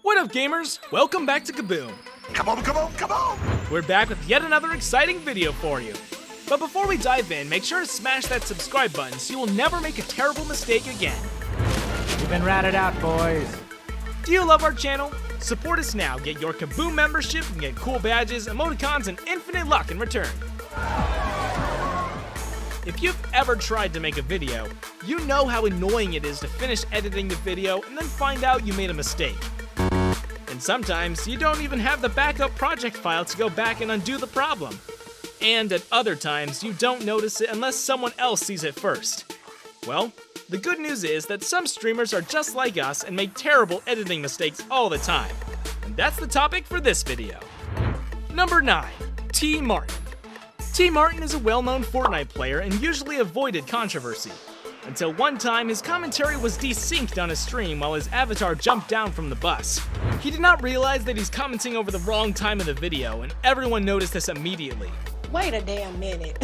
What up, gamers? Welcome back to Kaboom. Come on, come on, come on! We're back with yet another exciting video for you. But before we dive in, make sure to smash that subscribe button so you will never make a terrible mistake again. You've been ratted out, boys. Do you love our channel? Support us now, get your Kaboom membership, and get cool badges, emoticons, and infinite luck in return. If you've ever tried to make a video, you know how annoying it is to finish editing the video and then find out you made a mistake. And sometimes you don't even have the backup project file to go back and undo the problem. And at other times, you don't notice it unless someone else sees it first. Well, the good news is that some streamers are just like us and make terrible editing mistakes all the time. And that's the topic for this video. Number 9. TMartin. TMartin is a well-known Fortnite player and usually avoided controversy. Until one time, his commentary was desynced on a stream while his avatar jumped down from the bus. He did not realize that he's commenting over the wrong time of the video, and everyone noticed this immediately. Wait a damn minute.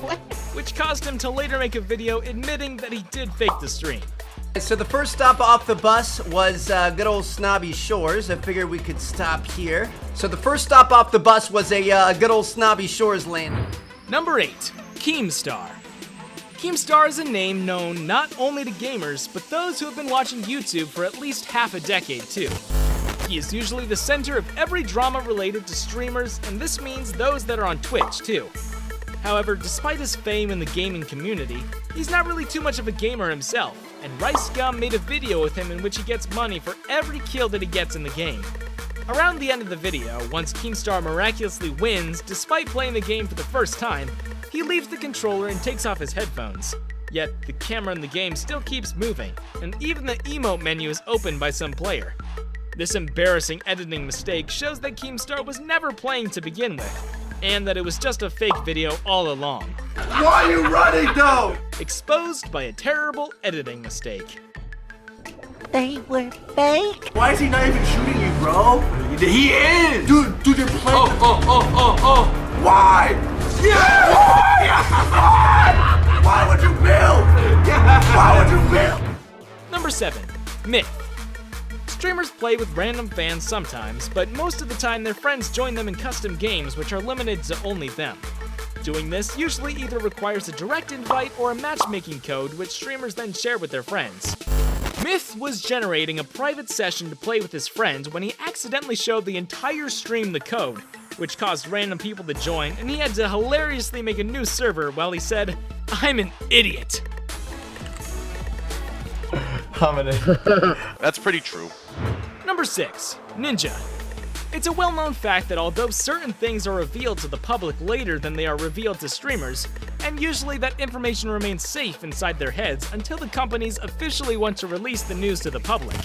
What? Which caused him to later make a video admitting that he did fake the stream. So the first stop off the bus was good old Snobby Shores. I figured we could stop here. So the first stop off the bus was a good old Snobby Shores landing. Number 8. Keemstar. Keemstar is a name known not only to gamers, but those who have been watching YouTube for at least half a decade too. He is usually the center of every drama related to streamers, and this means those that are on Twitch too. However, despite his fame in the gaming community, he's not really too much of a gamer himself, and Ricegum made a video with him in which he gets money for every kill that he gets in the game. Around the end of the video, once Keemstar miraculously wins, despite playing the game for the first time, he leaves the controller and takes off his headphones. Yet, the camera in the game still keeps moving, and even the emote menu is opened by some player. This embarrassing editing mistake shows that Keemstar was never playing to begin with, and that it was just a fake video all along. Why are you running, though? Exposed by a terrible editing mistake. They were fake? Why is he not even shooting you, bro? He is! Dude, they're playing. Why? Yeah! Why? Why would you build? Why would you build? Number 7. Myth. Streamers play with random fans sometimes, but most of the time their friends join them in custom games which are limited to only them. Doing this usually either requires a direct invite or a matchmaking code which streamers then share with their friends. Myth was generating a private session to play with his friend when he accidentally showed the entire stream the code, which caused random people to join, and he had to hilariously make a new server while he said, "I'm an idiot." That's pretty true. Number 6. Ninja. It's a well-known fact that although certain things are revealed to the public later than they are revealed to streamers, and usually that information remains safe inside their heads until the companies officially want to release the news to the public.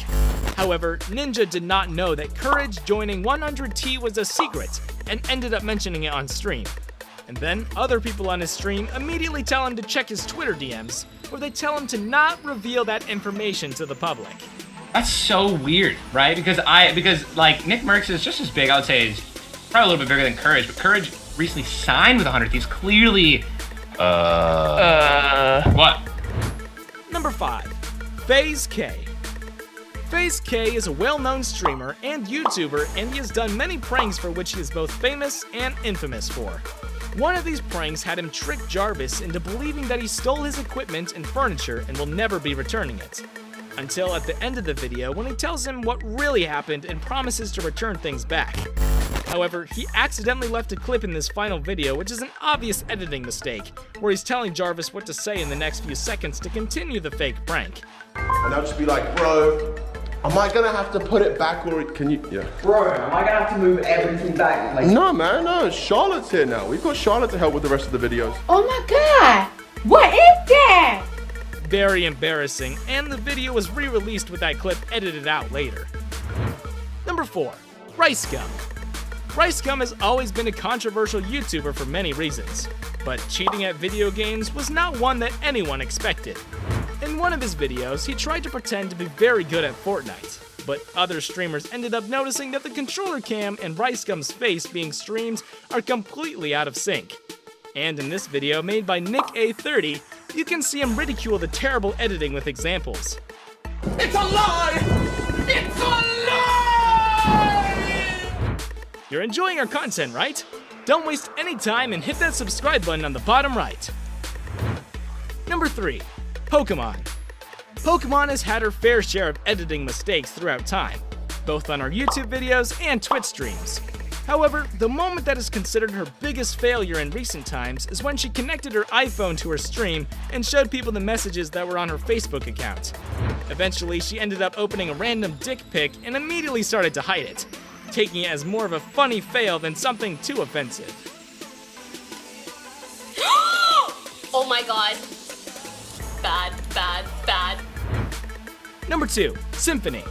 However, Ninja did not know that Courage joining 100T was a secret, and ended up mentioning it on stream. And then, other people on his stream immediately tell him to check his Twitter DMs, where they tell him to not reveal that information to the public. That's so weird, right? Because like Nick Merckx is just as big, I would say, is probably a little bit bigger than Courage, but Courage recently signed with 100 Thieves. Clearly, what? Number 5. FaZe Kay. FaZe Kay is a well-known streamer and YouTuber, and he has done many pranks for which he is both famous and infamous for. One of these pranks had him trick Jarvis into believing that he stole his equipment and furniture and will never be returning it. Until at the end of the video when he tells him what really happened and promises to return things back. However, he accidentally left a clip in this final video which is an obvious editing mistake, where he's telling Jarvis what to say in the next few seconds to continue the fake prank. And I'll just be like, bro, am I gonna have to put it back or can you? Yeah. Bro, am I gonna have to move everything back? Like, No, man, no. Charlotte's here now. We've got Charlotte to help with the rest of the videos. Oh my god! What is that? Very embarrassing, and the video was re-released with that clip edited out later. Number 4. Ricegum. Ricegum has always been a controversial YouTuber for many reasons, but cheating at video games was not one that anyone expected. In one of his videos, he tried to pretend to be very good at Fortnite, but other streamers ended up noticing that the controller cam and Ricegum's face being streamed are completely out of sync. And in this video made by 𝐦𝐸30, you can see him ridicule the terrible editing with examples. It's a lie! It's a lie! You're enjoying our content, right? Don't waste any time and hit that subscribe button on the bottom right. Number 3. Pokimane. Pokimane has had her fair share of editing mistakes throughout time, both on her YouTube videos and Twitch streams. However, the moment that is considered her biggest failure in recent times is when she connected her iPhone to her stream and showed people the messages that were on her Facebook account. Eventually, she ended up opening a random dick pic and immediately started to hide it, taking it as more of a funny fail than something too offensive. Oh my god. Bad, bad, bad. Number 2. Symfuhny.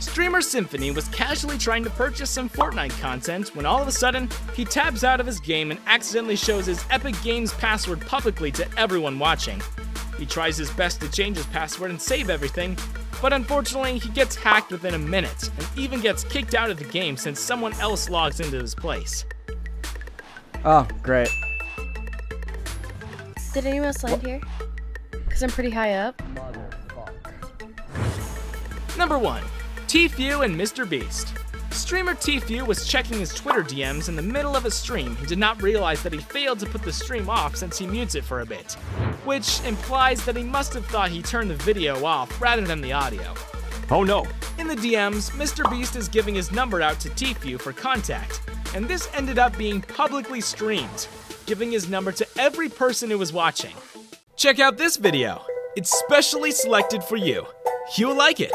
Streamer Symfuhny was casually trying to purchase some Fortnite content when all of a sudden, he tabs out of his game and accidentally shows his Epic Games password publicly to everyone watching. He tries his best to change his password and save everything, but unfortunately he gets hacked within a minute and even gets kicked out of the game since someone else logs into his place. Oh, great. Did anyone else land here? Because I'm pretty high up. Number 1. Tfue and MrBeast. Streamer Tfue was checking his Twitter DMs in the middle of a stream and did not realize that he failed to put the stream off since he mutes it for a bit, which implies that he must have thought he turned the video off rather than the audio. Oh no. In the DMs, MrBeast is giving his number out to Tfue for contact, and this ended up being publicly streamed, giving his number to every person who was watching. Check out this video. It's specially selected for you. You'll like it.